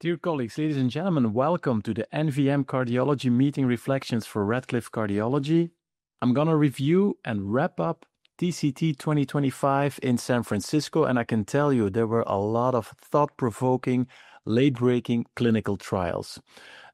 Dear colleagues, ladies and gentlemen, welcome to the NVM Cardiology Meeting Reflections for Redcliffe Cardiology. I'm going to review and wrap up TCT 2025 in San Francisco, and I can tell you there were a lot of thought-provoking, late-breaking clinical trials.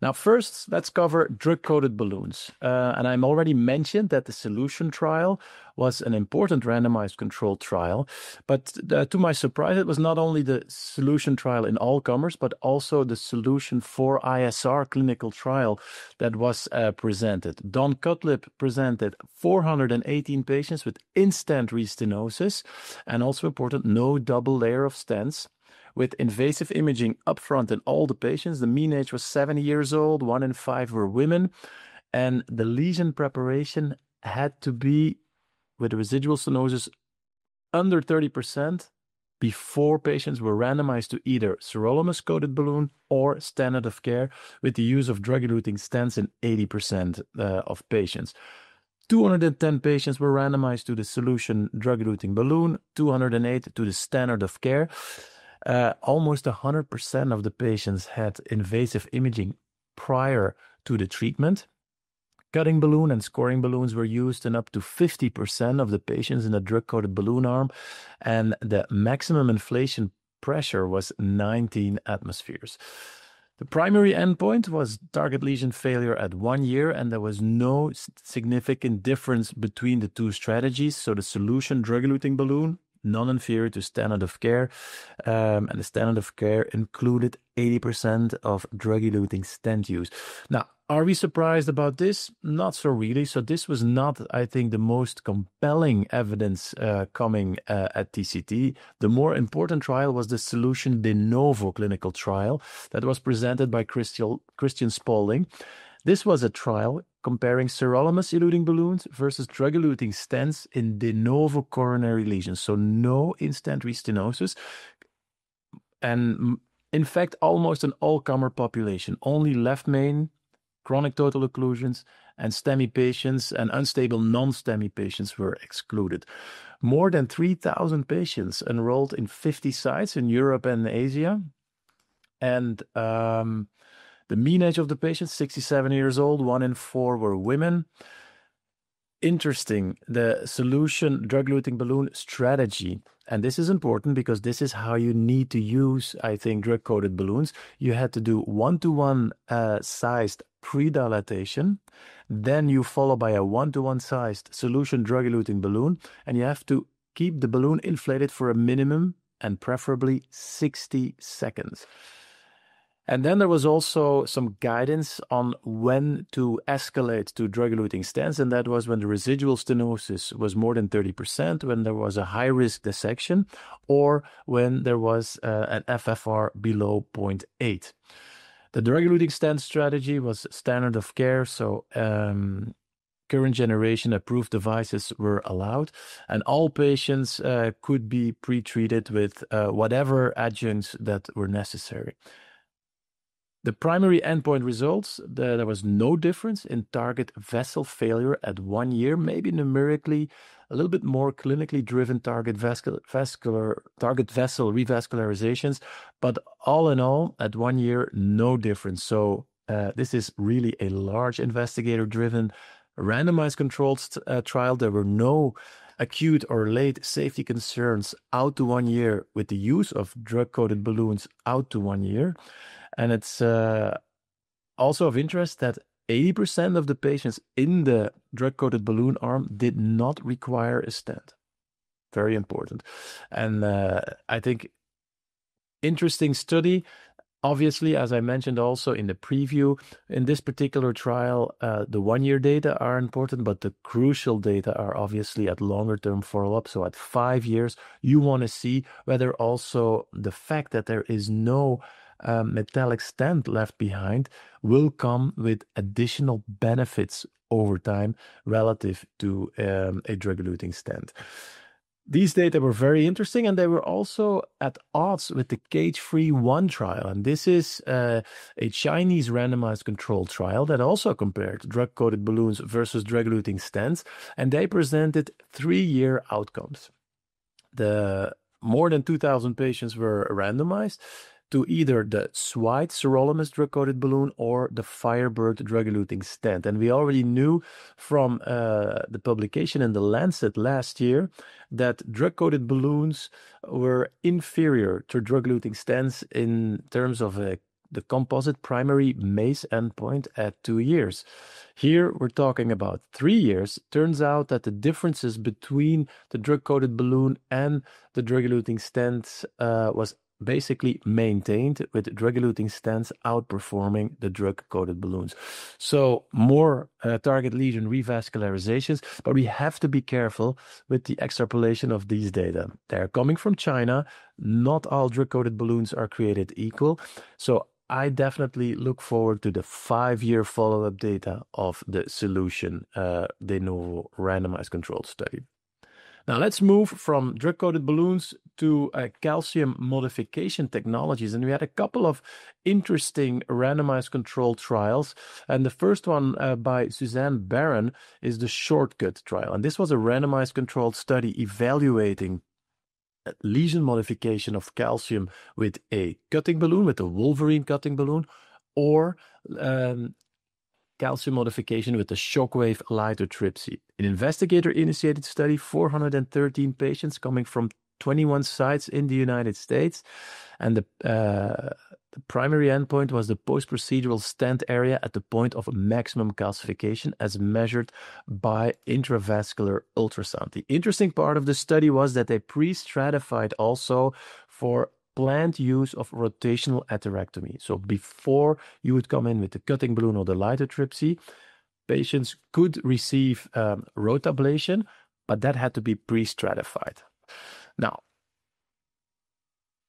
Now, first, let's cover drug-coated balloons. And I'm already mentioned that the SELUTION trial was an important randomized controlled trial. But to my surprise, it was not only the SELUTION trial in all comers, but also the SELUTION 4 ISR clinical trial that was presented. Don Cutlip presented 418 patients with in-stent restenosis, and also important, no double layer of stents, with invasive imaging upfront in all the patients. The mean age was 70 years old, 1 in 5 were women, and the lesion preparation had to be with residual stenosis under 30% before patients were randomized to either sirolimus-coated balloon or standard of care with the use of drug-eluting stents in 80% of patients. 210 patients were randomized to the SELUTION drug-eluting balloon, 208 to the standard of care. Almost 100% of the patients had invasive imaging prior to the treatment. Cutting balloon and scoring balloons were used in up to 50% of the patients in the drug-coated balloon arm, and the maximum inflation pressure was 19 atmospheres. The primary endpoint was target lesion failure at 1 year, and there was no significant difference between the two strategies. So the SELUTION drug-eluting balloon, non-inferior to standard of care, and the standard of care included 80% of drug-eluting stent use. Now, are we surprised about this? Not so really. So this was not, I think, the most compelling evidence coming at TCT. The more important trial was the SELUTION de novo clinical trial that was presented by Christian Spalding. This was a trial comparing sirolimus-eluting balloons versus drug-eluting stents in de novo coronary lesions, so no in-stent restenosis, and in fact, almost an all-comer population. Only left main, chronic total occlusions, and STEMI patients and unstable non-STEMI patients were excluded. More than 3,000 patients enrolled in 50 sites in Europe and Asia, and the mean age of the patients, 67 years old, 1 in 4 were women. Interesting, the SELUTION drug-eluting balloon strategy. And this is important because this is how you need to use, I think, drug-coated balloons. You had to do 1-to-1 sized pre-dilatation. Then you follow by a 1-to-1 sized SELUTION drug-eluting balloon. And you have to keep the balloon inflated for a minimum and preferably 60 seconds. And then there was also some guidance on when to escalate to drug-eluting stents, and that was when the residual stenosis was more than 30%, when there was a high-risk dissection, or when there was an FFR below 0.8. The drug-eluting stent strategy was standard of care, so current generation approved devices were allowed, and all patients could be pre-treated with whatever adjuncts that were necessary. The primary endpoint results, there was no difference in target vessel failure at 1 year, maybe numerically a little bit more clinically driven target vessel revascularizations, but all in all, at 1 year, no difference. So this is really a large investigator-driven randomized controlled trial. There were no acute or late safety concerns out to 1 year with the use of drug-coated balloons out to 1 year. And it's also of interest that 80% of the patients in the drug-coated balloon arm did not require a stent. Very important. And I think interesting study. Obviously, as I mentioned also in the preview, in this particular trial, the 1 year data are important, but the crucial data are obviously at longer term follow-up. So at 5 years, you want to see whether also the fact that there is no metallic stent left behind will come with additional benefits over time relative to a drug-eluting stent. These data were very interesting, and they were also at odds with the CAGE-3-1 trial. And this is a Chinese randomized controlled trial that also compared drug-coated balloons versus drug-eluting stents, and they presented 3-year outcomes. The more than 2,000 patients were randomized. to either the SWEDE sirolimus drug-coated balloon or the Firebird drug-eluting stent. And we already knew from the publication in The Lancet last year that drug-coated balloons were inferior to drug-eluting stents in terms of the composite primary MACE endpoint at 2 years. Here we're talking about 3 years. Turns out that the differences between the drug-coated balloon and the drug-eluting stents was basically maintained, with drug-eluting stents outperforming the drug-coated balloons. So more target lesion revascularizations, but we have to be careful with the extrapolation of these data. They're coming from China. Not all drug-coated balloons are created equal. So I definitely look forward to the 5-year follow-up data of the SELUTION de novo randomized controlled study. Now let's move from drug-coated balloons to calcium modification technologies. And we had a couple of interesting randomized controlled trials. And the first one by Suzanne Barron is the SHORTCUT trial. And this was a randomized controlled study evaluating lesion modification of calcium with a cutting balloon, with a Wolverine cutting balloon, or calcium modification with the shockwave lithotripsy. An investigator-initiated study, 413 patients coming from 21 sites in the United States. And the primary endpoint was the post-procedural stent area at the point of maximum calcification as measured by intravascular ultrasound. The interesting part of the study was that they pre-stratified also for planned use of rotational atherectomy. So before you would come in with the cutting balloon or the lithotripsy, patients could receive rotablation, but that had to be pre-stratified. Now,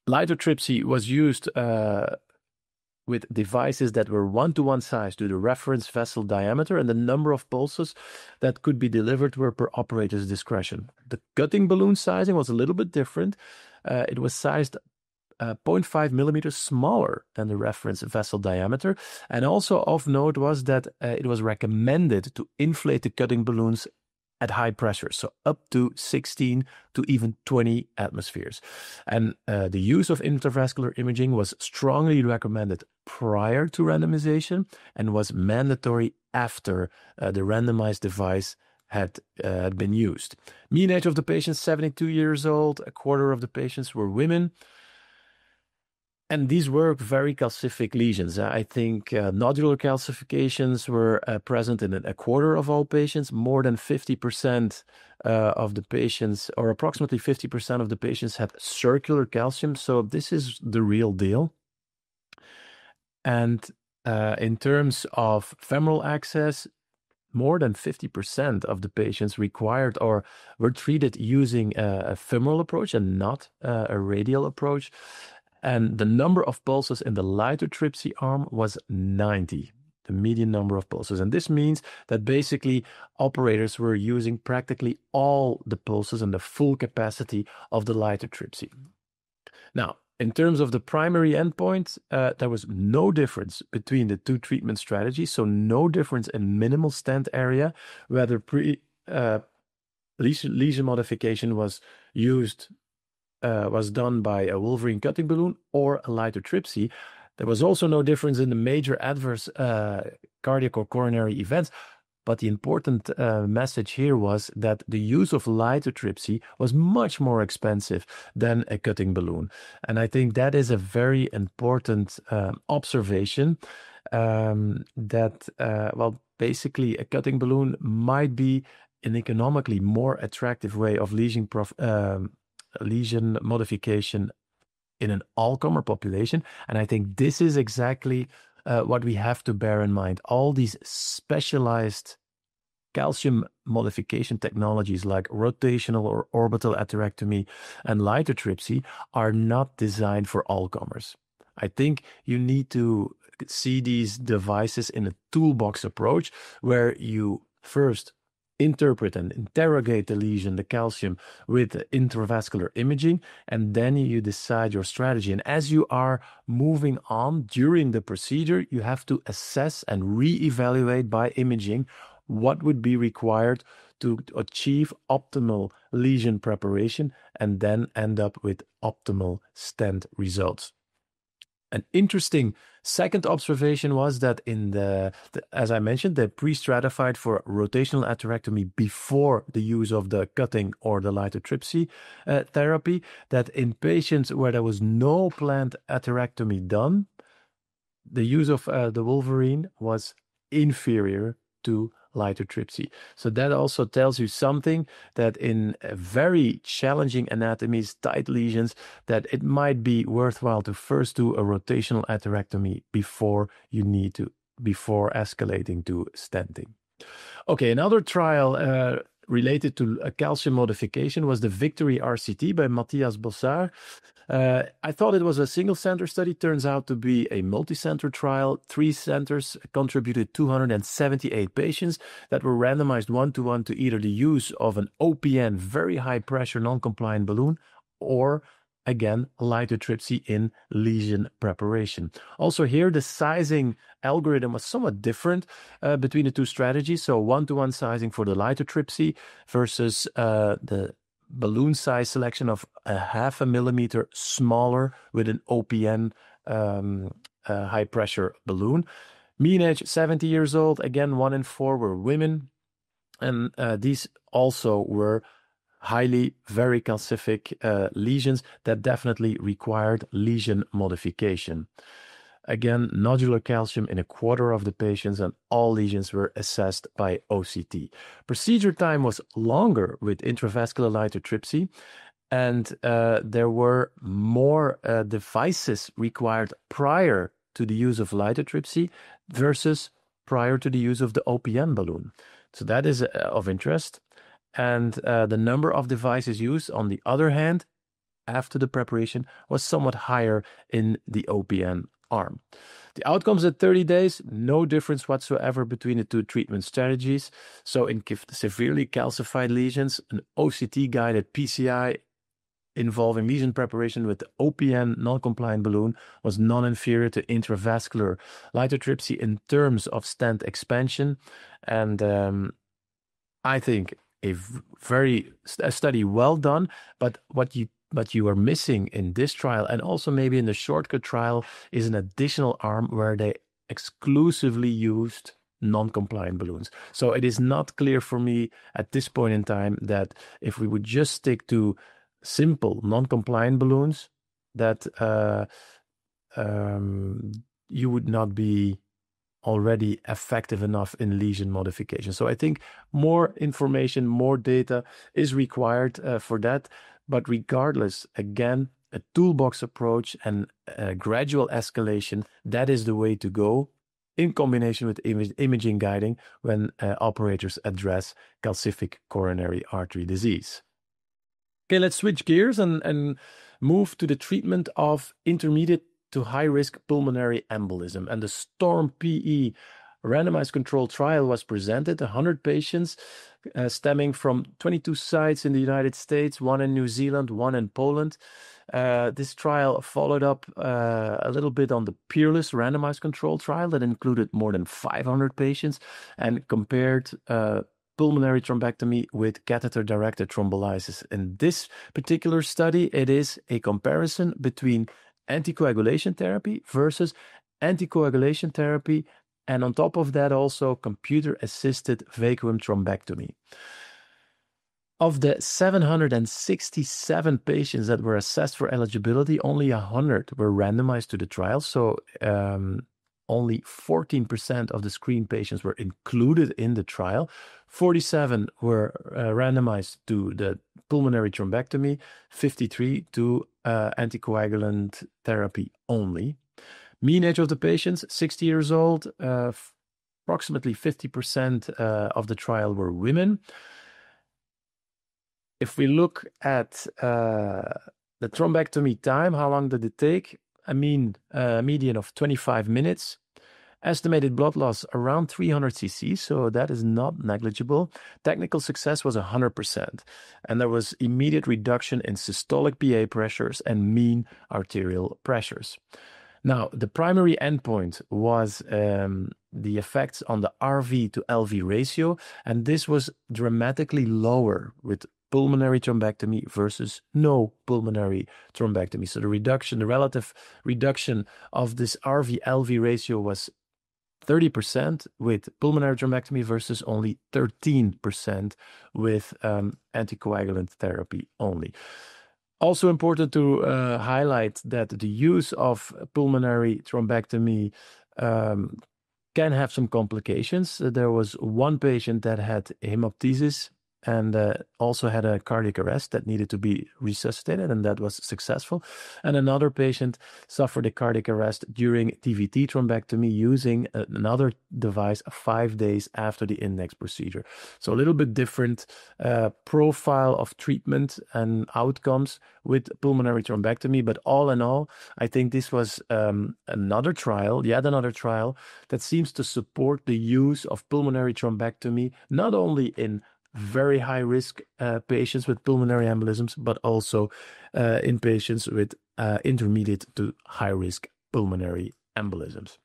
lithotripsy was used with devices that were 1-to-1 size to the reference vessel diameter, and the number of pulses that could be delivered were per operator's discretion. The cutting balloon sizing was a little bit different. It was sized 0.5 millimeters smaller than the reference vessel diameter. And also of note was that it was recommended to inflate the cutting balloons at high pressure, so up to 16 to even 20 atmospheres. And the use of intravascular imaging was strongly recommended prior to randomization and was mandatory after the randomized device had been used. Mean age of the patients, 72 years old. A quarter of the patients were women. And these were very calcific lesions. I think nodular calcifications were present in a quarter of all patients. More than 50% of the patients, or approximately 50% of the patients, had circular calcium. So this is the real deal. And in terms of femoral access, more than 50% of the patients required or were treated using a femoral approach and not a radial approach. And the number of pulses in the lithotripsy arm was 90, the median number of pulses. And this means that basically operators were using practically all the pulses and the full capacity of the lithotripsy. Now, in terms of the primary endpoint, there was no difference between the two treatment strategies. So no difference in minimal stent area, whether lesion modification was done by a Wolverine cutting balloon or a lithotripsy. There was also no difference in the major adverse cardiac or coronary events. But the important message here was that the use of lithotripsy was much more expensive than a cutting balloon. And I think that is a very important observation that, basically a cutting balloon might be an economically more attractive way of lesion modification in an all-comer population. And I think this is exactly what we have to bear in mind. All these specialized calcium modification technologies like rotational or orbital atherectomy and lithotripsy are not designed for all-comers. I think you need to see these devices in a toolbox approach where you first interpret and interrogate the lesion, the calcium, with intravascular imaging, and then you decide your strategy. And as you are moving on during the procedure, you have to assess and reevaluate by imaging what would be required to achieve optimal lesion preparation and then end up with optimal stent results. An interesting second observation was that in as I mentioned, they pre-stratified for rotational atherectomy before the use of the cutting or the lithotripsy therapy, that in patients where there was no planned atherectomy done, the use of the Wolverine was inferior to lithotripsy. So that also tells you something, that in very challenging anatomies, tight lesions, that it might be worthwhile to first do a rotational atherectomy before escalating to stenting. Okay, another trial related to a calcium modification was the Victory RCT by Matthias Bossard. I thought it was a single center study. Turns out to be a multi-center trial. 3 centers contributed 278 patients that were randomized 1-to-1 to either the use of an OPN, very high pressure non-compliant balloon, or again, lithotripsy in lesion preparation. Also here, the sizing algorithm was somewhat different between the two strategies. So 1-to-1 sizing for the lithotripsy versus the balloon size selection of 0.5 millimeter smaller with an OPN high pressure balloon. Mean age 70 years old. Again, 1 in 4 were women. And these also were highly, very calcific lesions that definitely required lesion modification. Again, nodular calcium in 1/4 of the patients, and all lesions were assessed by OCT. Procedure time was longer with intravascular lithotripsy, and there were more devices required prior to the use of lithotripsy versus prior to the use of the OPN balloon. So that is of interest. And the number of devices used, on the other hand, after the preparation, was somewhat higher in the OPN arm. The outcomes at 30 days, no difference whatsoever between the two treatment strategies. So in severely calcified lesions, an OCT-guided PCI involving lesion preparation with the OPN non-compliant balloon was non-inferior to intravascular lithotripsy in terms of stent expansion. And I think a study well done, but what you are missing in this trial, and also maybe in the shortcut trial, is an additional arm where they exclusively used non-compliant balloons. So it is not clear for me at this point in time that if we would just stick to simple non-compliant balloons, that you would not be already effective enough in lesion modification. So I think more information, more data is required for that. But regardless, again, a toolbox approach and a gradual escalation, that is the way to go in combination with imaging guiding when operators address calcific coronary artery disease. Okay, let's switch gears and move to the treatment of intermediate to high-risk pulmonary embolism. And the STORM-PE randomized controlled trial was presented, 100 patients stemming from 22 sites in the United States, 1 in New Zealand, 1 in Poland. This trial followed up a little bit on the Peerless randomized controlled trial that included more than 500 patients and compared pulmonary thrombectomy with catheter-directed thrombolysis. In this particular study, it is a comparison between anticoagulation therapy versus anticoagulation therapy, and on top of that also computer-assisted vacuum thrombectomy. Of the 767 patients that were assessed for eligibility, only 100 were randomized to the trial. So only 14% of the screened patients were included in the trial. 47 were randomized to the pulmonary thrombectomy, 53 to anticoagulant therapy only. Mean age of the patients, 60 years old. Approximately 50% of the trial were women. If we look at the thrombectomy time, how long did it take? A median of 25 minutes. Estimated blood loss around 300 cc, so that is not negligible. Technical success was 100%, and there was immediate reduction in systolic PA pressures and mean arterial pressures. Now, the primary endpoint was the effects on the RV to LV ratio, and this was dramatically lower with pulmonary thrombectomy versus no pulmonary thrombectomy. So the relative reduction of this RV-LV ratio was 30% with pulmonary thrombectomy versus only 13% with anticoagulant therapy only. Also important to highlight that the use of pulmonary thrombectomy can have some complications. There was one patient that had hemoptysis and also had a cardiac arrest that needed to be resuscitated, and that was successful. And another patient suffered a cardiac arrest during TVT thrombectomy using another device 5 days after the index procedure. So a little bit different profile of treatment and outcomes with pulmonary thrombectomy, but all in all, I think this was yet another trial that seems to support the use of pulmonary thrombectomy, not only in very high risk patients with pulmonary embolisms, but also in patients with intermediate to high risk pulmonary embolisms.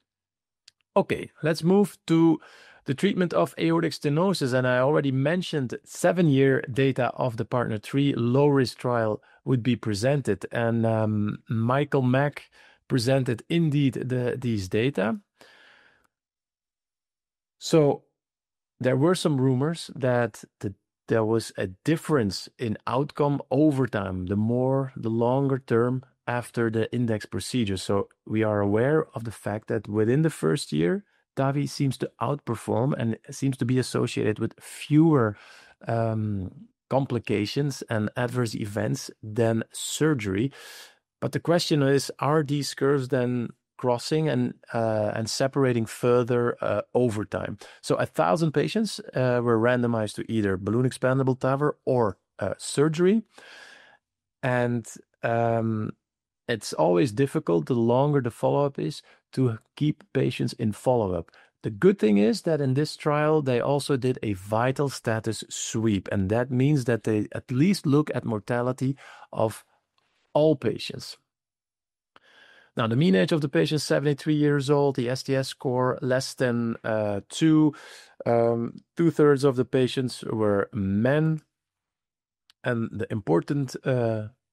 Okay, let's move to the treatment of aortic stenosis. And I already mentioned 7-year data of the PARTNER 3 low risk trial would be presented. And Michael Mack presented indeed these data. So there were some rumors that there was a difference in outcome over time, the longer term after the index procedure. So we are aware of the fact that within the first year, TAVI seems to outperform and seems to be associated with fewer complications and adverse events than surgery. But the question is, are these curves then crossing and separating further over time? So 1,000 patients were randomized to either balloon expandable TAVR or surgery. And it's always difficult, the longer the follow-up is, to keep patients in follow-up. The good thing is that in this trial, they also did a vital status sweep. And that means that they at least look at mortality of all patients. Now, the mean age of the patient is 73 years old, the STS score less than 2. 2/3 of the patients were men. And the important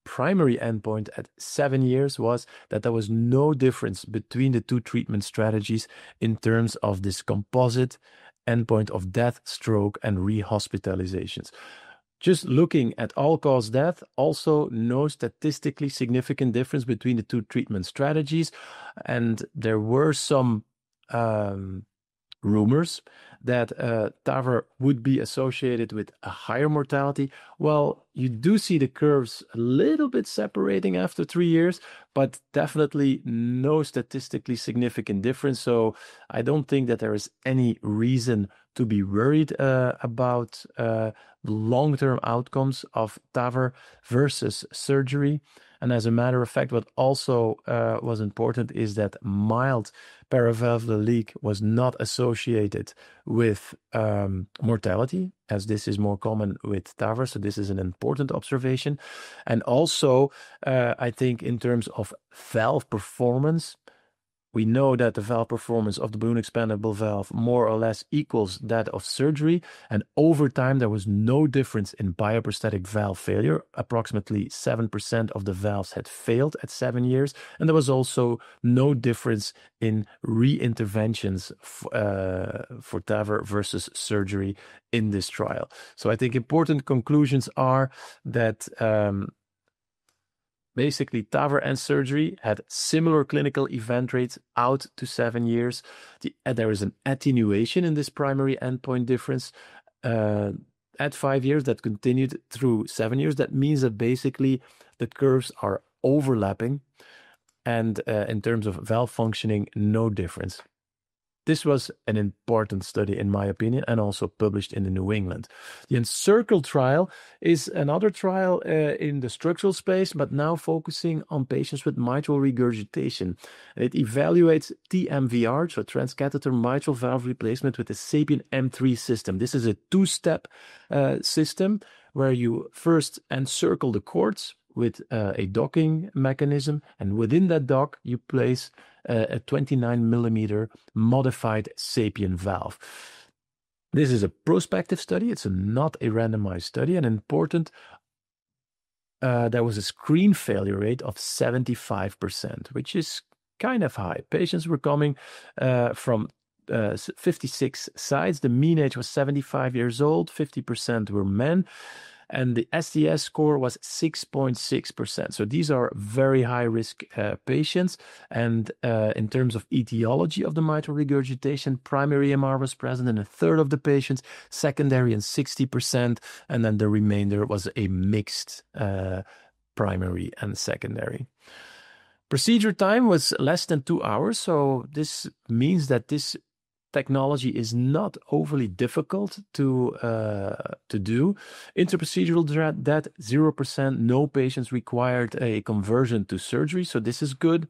primary endpoint at 7 years was that there was no difference between the two treatment strategies in terms of this composite endpoint of death, stroke, and rehospitalizations. Just looking at all-cause death, also no statistically significant difference between the two treatment strategies. And there were some rumors that TAVR would be associated with a higher mortality. Well, you do see the curves a little bit separating after 3 years, but definitely no statistically significant difference. So I don't think that there is any reason to be worried about long-term outcomes of TAVR versus surgery. And as a matter of fact, what also was important is that mild paravalvular leak was not associated with mortality, as this is more common with TAVR. So this is an important observation. And also, I think in terms of valve performance, we know that the valve performance of the balloon expandable valve more or less equals that of surgery. And over time, there was no difference in bioprosthetic valve failure. Approximately 7% of the valves had failed at 7 years. And there was also no difference in re-interventions for TAVR versus surgery in this trial. So I think important conclusions are that basically, TAVR and surgery had similar clinical event rates out to 7 years. There is an attenuation in this primary endpoint difference at 5 years that continued through 7 years. That means that basically the curves are overlapping, and in terms of valve functioning, no difference. This was an important study, in my opinion, and also published in the New England. The ENCIRCLE trial is another trial in the structural space, but now focusing on patients with mitral regurgitation. It evaluates TMVR, so transcatheter mitral valve replacement with the SAPIEN M3 system. This is a 2-step system where you first encircle the cords with a docking mechanism, and within that dock you place a 29 millimeter modified SAPIEN valve. This is a prospective study. It's not a randomized study. And important, there was a screen failure rate of 75%, which is kind of high. Patients were coming from 56 sites. The mean age was 75 years old. 50% were men. And the STS score was 6.6%. So these are very high-risk patients. And in terms of etiology of the mitral regurgitation, primary MR was present in a third of the patients, secondary in 60%, and then the remainder was a mixed primary and secondary. Procedure time was less than 2 hours, so this means that this technology is not overly difficult to do. Interprocedural death, 0%. No patients required a conversion to surgery, so this is good.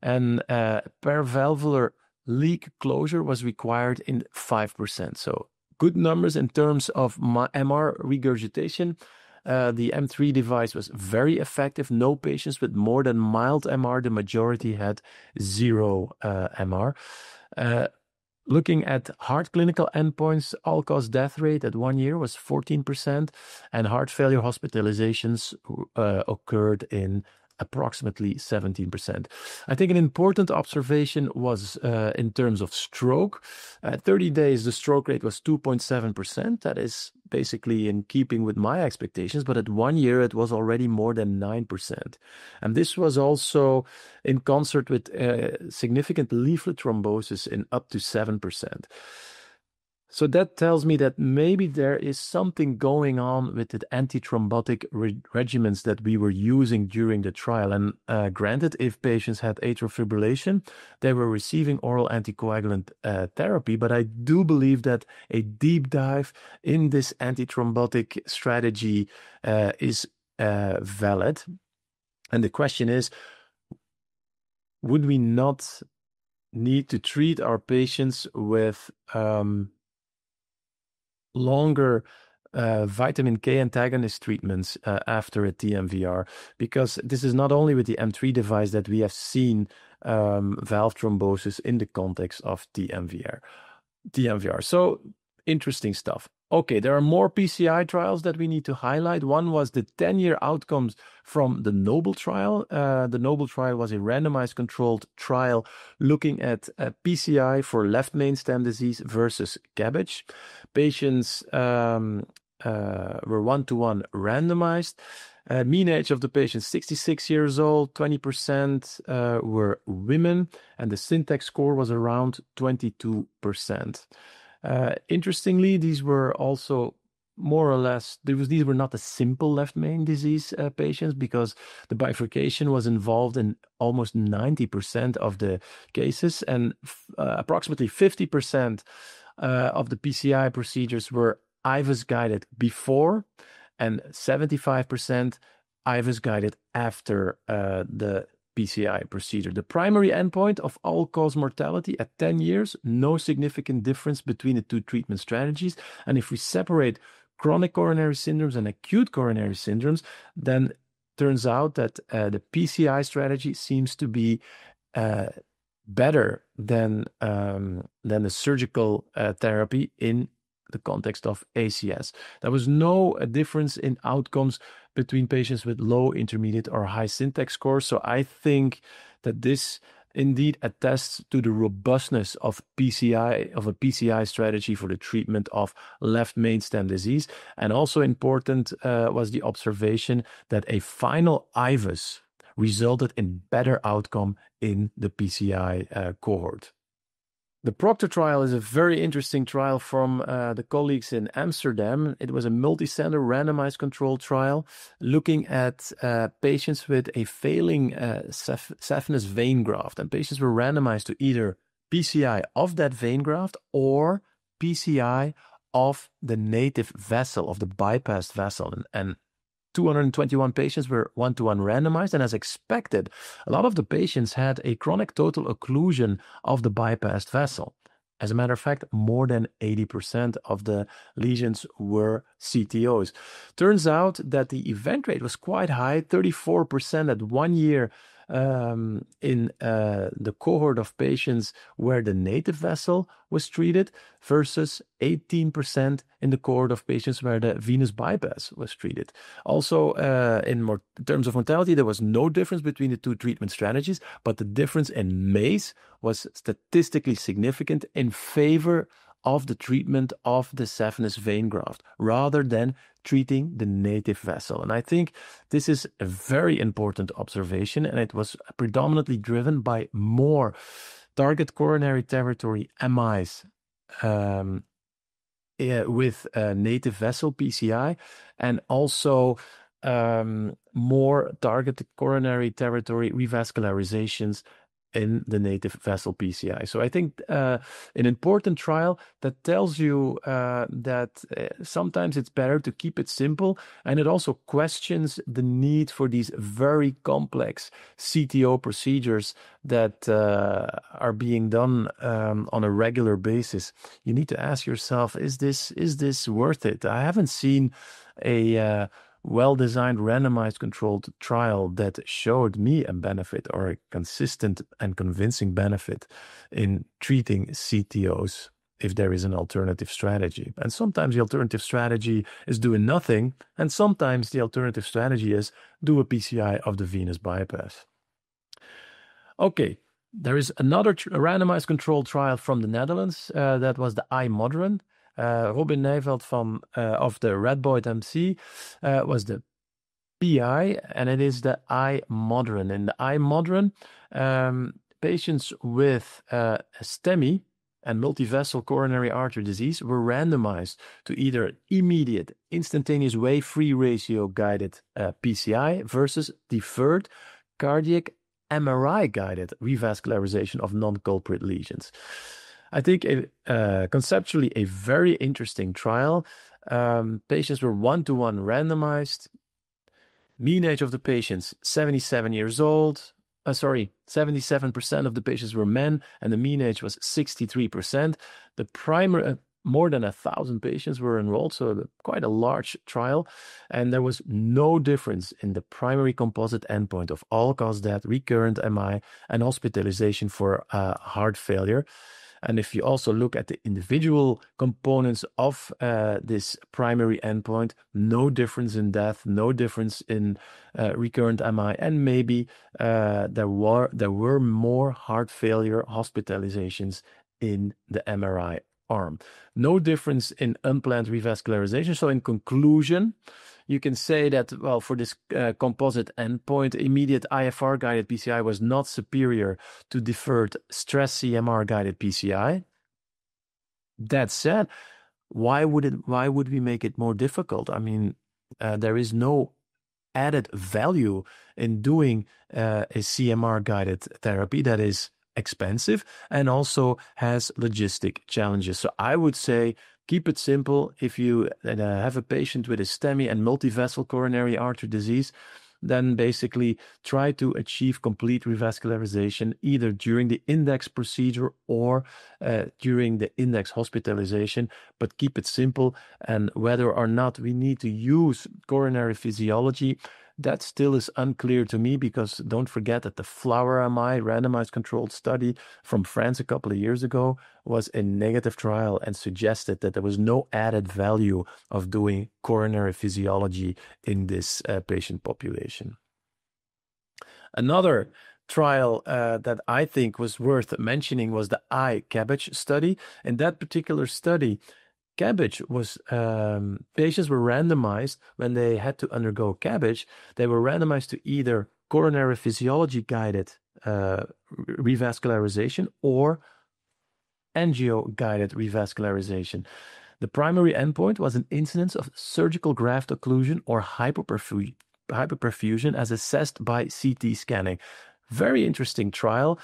And paravalvular leak closure was required in 5%. So good numbers in terms of MR regurgitation. The M3 device was very effective. No patients with more than mild MR. The majority had 0 MR. Looking at heart clinical endpoints, all-cause death rate at 1 year was 14%, and heart failure hospitalizations occurred in approximately 17%. I think an important observation was in terms of stroke. At 30 days, the stroke rate was 2.7%. That is basically in keeping with my expectations, but at 1 year, it was already more than 9%. And this was also in concert with significant leaflet thrombosis in up to 7%. So that tells me that maybe there is something going on with the antithrombotic regimens that we were using during the trial. And granted, if patients had atrial fibrillation, they were receiving oral anticoagulant therapy. But I do believe that a deep dive in this antithrombotic strategy is valid. And the question is, would we not need to treat our patients with longer vitamin K antagonist treatments after a TMVR? Because this is not only with the M3 device that we have seen valve thrombosis in the context of TMVR. So interesting stuff. Okay, there are more PCI trials that we need to highlight. One was the 10-year outcomes from the NOBLE trial. The NOBLE trial was a randomized controlled trial looking at PCI for left main stem disease versus CABG. Patients were 1-to-1 randomized. Mean age of the patients, 66 years old, 20% were women, and the syntax score was around 22%. Interestingly, these were also more or less, these were not the simple left main disease patients, because the bifurcation was involved in almost 90% of the cases, and approximately 50% of the PCI procedures were IVUS guided before, and 75% IVUS guided after the PCI procedure. The primary endpoint of all-cause mortality at 10 years, no significant difference between the two treatment strategies. And if we separate chronic coronary syndromes and acute coronary syndromes, then turns out that the PCI strategy seems to be better than the surgical therapy in the context of ACS. There was no difference in outcomes between patients with low, intermediate, or high syntax scores. So I think that this indeed attests to the robustness of a PCI strategy for the treatment of left main stem disease. And also important was the observation that a final IVUS resulted in better outcome in the PCI cohort. The PROCTOR trial is a very interesting trial from the colleagues in Amsterdam. It was a multi-center randomized controlled trial looking at patients with a failing saphenous vein graft. And patients were randomized to either PCI of that vein graft or PCI of the native vessel, of the bypassed vessel. And 221 patients were 1-to-1 randomized, and as expected, a lot of the patients had a chronic total occlusion of the bypassed vessel. As a matter of fact, more than 80% of the lesions were CTOs. Turns out that the event rate was quite high, 34% at 1 year in the cohort of patients where the native vessel was treated versus 18% in the cohort of patients where the venous bypass was treated. Also, in terms of mortality, there was no difference between the two treatment strategies, but the difference in MACE was statistically significant in favor of the treatment of the saphenous vein graft rather than treating the native vessel. And I think this is a very important observation, and it was predominantly driven by more target coronary territory MIs with native vessel PCI, and also more targeted coronary territory revascularizations in the native vessel PCI. So I think an important trial that tells you that sometimes it's better to keep it simple, and it also questions the need for these very complex CTO procedures that are being done on a regular basis. You need to ask yourself, is this worth it? I haven't seen a well-designed randomized controlled trial that showed me a benefit or a consistent and convincing benefit in treating CTOs if there is an alternative strategy. And sometimes the alternative strategy is doing nothing, and sometimes the alternative strategy is do a PCI of the venous bypass. Okay, there is another randomized controlled trial from the Netherlands that was the iModern. Robin Nijveld of the Radboud MC was the PI, and it is the iModern. In the iModern, patients with STEMI and multivessel coronary artery disease were randomized to either immediate instantaneous wave-free ratio guided PCI versus deferred cardiac MRI-guided revascularization of non-culprit lesions. I think conceptually a very interesting trial. Patients were 1-to-1 randomized. Mean age of the patients, 77 years old. 77% of the patients were men, and the mean age was 63%. The primary, more than 1,000 patients were enrolled, so quite a large trial. And there was no difference in the primary composite endpoint of all-cause death, recurrent MI, and hospitalization for heart failure. And if you also look at the individual components of this primary endpoint, no difference in death, no difference in recurrent MI, and maybe there were more heart failure hospitalizations in the MRI arm. No difference in unplanned revascularization. So in conclusion, you can say that, well, for this composite endpoint, immediate IFR-guided PCI was not superior to deferred stress CMR-guided PCI. That said, why would we make it more difficult? I mean, there is no added value in doing a CMR-guided therapy that is expensive and also has logistic challenges. So I would say keep it simple. If you have a patient with a STEMI and multivessel coronary artery disease, then basically try to achieve complete revascularization either during the index procedure or during the index hospitalization, but keep it simple. And whether or not we need to use coronary physiology, that still is unclear to me, because don't forget that the Flower MI randomized controlled study from France a couple of years ago was a negative trial and suggested that there was no added value of doing coronary physiology in this patient population. Another trial that I think was worth mentioning was the iCABG study. In that particular study, CABG was, patients were randomized when they had to undergo CABG. They were randomized to either coronary physiology guided revascularization or angio guided revascularization. The primary endpoint was an incidence of surgical graft occlusion or hypoperfusion as assessed by CT scanning. Very interesting trial.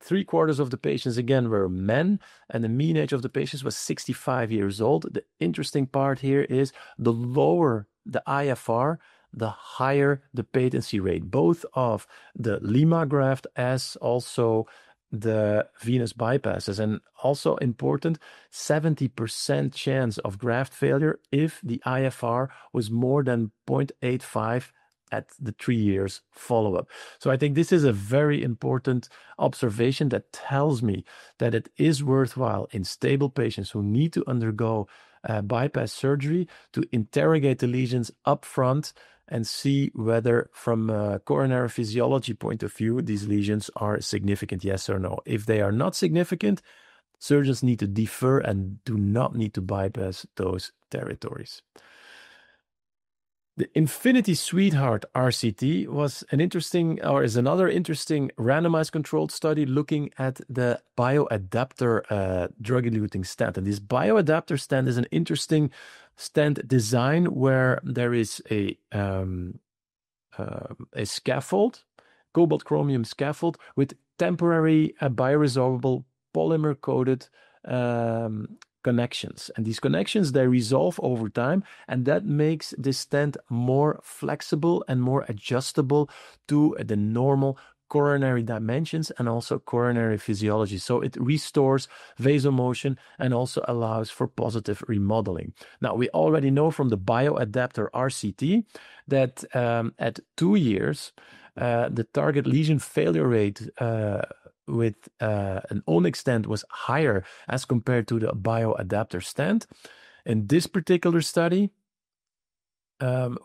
3/4 of the patients, again, were men, and the mean age of the patients was 65 years old. The interesting part here is the lower the IFR, the higher the patency rate, both of the Lima graft as also the venous bypasses. And also important, 70% chance of graft failure if the IFR was more than 0.85 at the 3 years follow-up. So I think this is a very important observation that tells me that it is worthwhile in stable patients who need to undergo bypass surgery to interrogate the lesions up front and see whether from a coronary physiology point of view, these lesions are significant, yes or no. If they are not significant, surgeons need to defer and do not need to bypass those territories. The INFINITY SWEDEHEART RCT is another interesting randomized controlled study looking at the bioadapter drug-eluting stent. And this bioadapter stent is an interesting stent design where there is a scaffold, cobalt chromium scaffold with temporary bioresorbable polymer-coated connections. And these connections, they resolve over time, and that makes the stent more flexible and more adjustable to the normal coronary dimensions and also coronary physiology. So it restores vasomotion and also allows for positive remodeling. Now, we already know from the bioadapter RCT that at 2 years, the target lesion failure rate with an onyx stent was higher as compared to the bioadapter stent. In this particular study,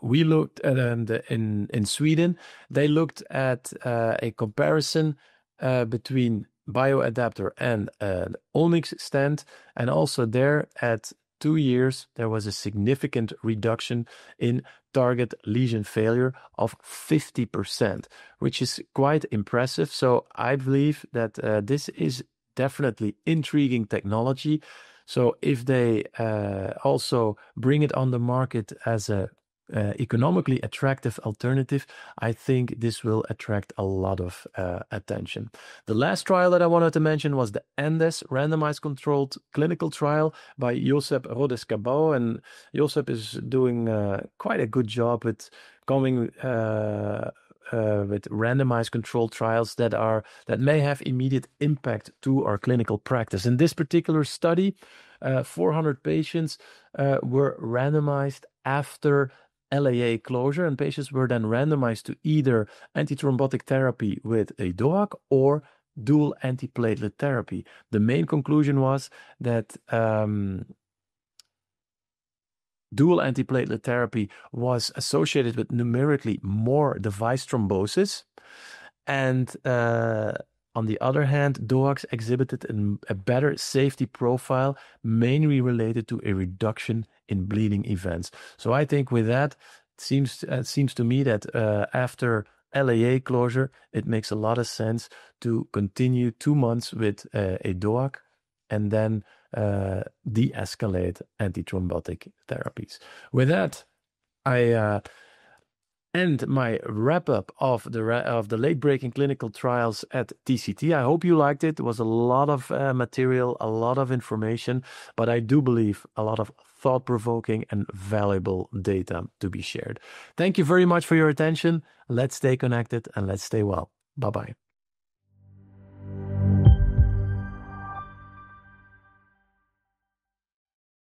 we looked at in Sweden, they looked at a comparison between bioadapter and onyx stent, and also there at 2 years, there was a significant reduction in target lesion failure of 50%, which is quite impressive. So I believe that this is definitely intriguing technology. So if they also bring it on the market as a economically attractive alternative, I think this will attract a lot of attention. The last trial that I wanted to mention was the ANDES randomized controlled clinical trial by Josep Rodescabau, and Josep is doing quite a good job with coming with randomized controlled trials that may have immediate impact to our clinical practice. In this particular study, 400 patients were randomized after LAA closure, and patients were then randomized to either antithrombotic therapy with a DOAC or dual antiplatelet therapy. The main conclusion was that dual antiplatelet therapy was associated with numerically more device thrombosis, and on the other hand, DOACs exhibited a better safety profile, mainly related to a reduction in bleeding events. So I think with that, it seems to me that after LAA closure, it makes a lot of sense to continue 2 months with a DOAC and then de-escalate antithrombotic therapies. With that, I end my wrap-up of the late-breaking clinical trials at TCT. I hope you liked it. It was a lot of material, a lot of information, but I do believe a lot of thought-provoking and valuable data to be shared. Thank you very much for your attention. Let's stay connected and let's stay well. Bye-bye.